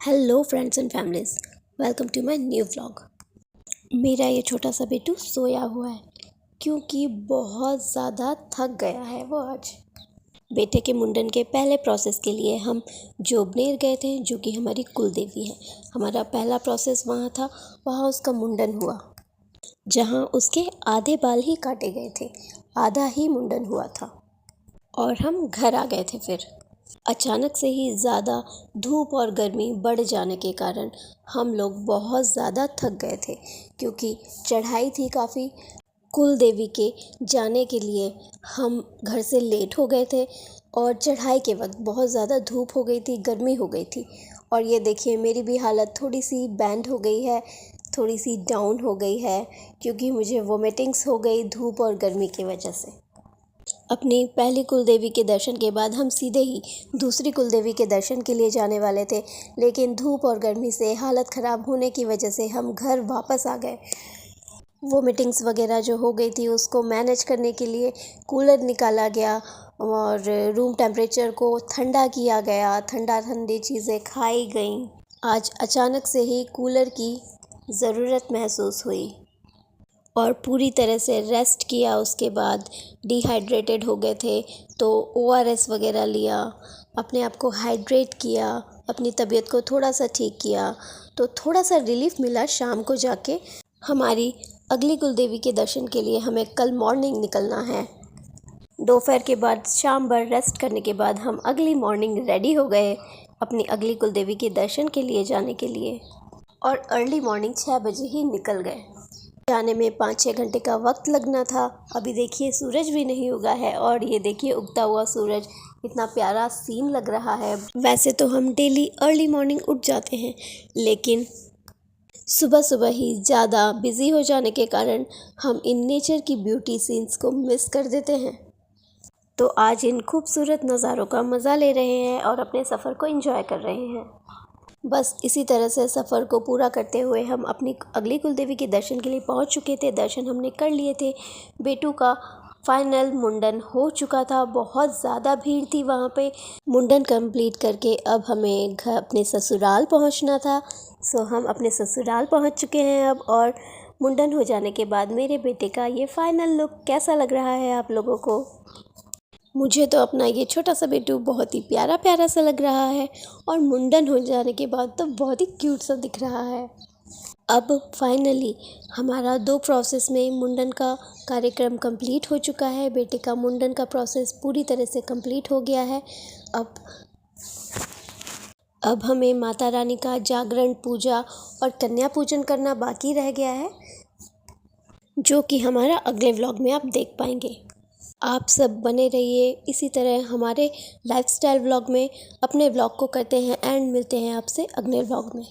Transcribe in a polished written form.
Hello friends and families, welcome to my new vlog. मेरा ये छोटा सा बेटू सोया हुआ है क्योंकि बहुत ज़्यादा थक गया है वो आज। बेटे के मुंडन के पहले प्रोसेस के लिए हम जोबनेर गए थे, जो कि हमारी कुल देवी है। हमारा पहला प्रोसेस वहाँ था, वहाँ उसका मुंडन हुआ, जहाँ उसके आधे बाल ही काटे गए थे, आधा ही मुंडन हुआ था और हम घर आ गए थे। फिर अचानक से ही ज़्यादा धूप और गर्मी बढ़ जाने के कारण हम लोग बहुत ज़्यादा थक गए थे, क्योंकि चढ़ाई थी काफ़ी। कुल देवी के जाने के लिए हम घर से लेट हो गए थे और चढ़ाई के वक्त बहुत ज़्यादा धूप हो गई थी, गर्मी हो गई थी। और ये देखिए, मेरी भी हालत थोड़ी सी बैंड हो गई है, थोड़ी सी डाउन हो गई है, क्योंकि मुझे वोमिटिंग्स हो गई धूप और गर्मी की वजह से। अपनी पहली कुल देवी के दर्शन के बाद हम सीधे ही दूसरी कुल देवी के दर्शन के लिए जाने वाले थे, लेकिन धूप और गर्मी से हालत ख़राब होने की वजह से हम घर वापस आ गए। वो मीटिंग्स वगैरह जो हो गई थी, उसको मैनेज करने के लिए कूलर निकाला गया और रूम टेम्परेचर को ठंडा किया गया, ठंडा ठंडी चीज़ें खाई गईं। आज अचानक से ही कूलर की ज़रूरत महसूस हुई और पूरी तरह से रेस्ट किया। उसके बाद डिहाइड्रेटेड हो गए थे, तो ORS वगैरह लिया, अपने आप को हाइड्रेट किया, अपनी तबीयत को थोड़ा सा ठीक किया, तो थोड़ा सा रिलीफ मिला। शाम को जाके हमारी अगली कुल देवी के दर्शन के लिए हमें कल मॉर्निंग निकलना है। दोपहर के बाद शाम भर रेस्ट करने के बाद हम अगली मॉर्निंग रेडी हो गए अपनी अगली कुल देवी के दर्शन के लिए जाने के लिए, और अर्ली मॉर्निंग 6 बजे ही निकल गए। जाने में 5-6 घंटे का वक्त लगना था। अभी देखिए, सूरज भी नहीं उगा है और ये देखिए उगता हुआ सूरज, इतना प्यारा सीन लग रहा है। वैसे तो हम डेली अर्ली मॉर्निंग उठ जाते हैं, लेकिन सुबह सुबह ही ज़्यादा बिज़ी हो जाने के कारण हम इन नेचर की ब्यूटी सीन्स को मिस कर देते हैं। तो आज इन खूबसूरत नज़ारों का मज़ा ले रहे हैं और अपने सफ़र को एंजॉय कर रहे हैं। बस इसी तरह से सफ़र को पूरा करते हुए हम अपनी अगली कुल देवी के दर्शन के लिए पहुंच चुके थे। दर्शन हमने कर लिए थे। बेटू का फाइनल मुंडन हो चुका था, बहुत ज़्यादा भीड़ थी वहाँ पे। मुंडन कंप्लीट करके अब हमें घर अपने ससुराल पहुँचना था। सो हम अपने ससुराल पहुँच चुके हैं अब, और मुंडन हो जाने के बाद मेरे बेटे का ये फाइनल लुक कैसा लग रहा है आप लोगों को? मुझे तो अपना ये छोटा सा बेटू बहुत ही प्यारा प्यारा सा लग रहा है, और मुंडन हो जाने के बाद तो बहुत ही क्यूट सा दिख रहा है। अब फाइनली हमारा 2 प्रोसेस में मुंडन का कार्यक्रम कंप्लीट हो चुका है। बेटे का मुंडन का प्रोसेस पूरी तरह से कंप्लीट हो गया है। अब हमें माता रानी का जागरण, पूजा और कन्या पूजन करना बाकी रह गया है, जो कि हमारा अगले व्लॉग में आप देख पाएंगे। आप सब बने रहिए इसी तरह हमारे लाइफस्टाइल व्लॉग में। अपने व्लॉग को करते हैं एंड मिलते हैं आपसे अगले व्लॉग में।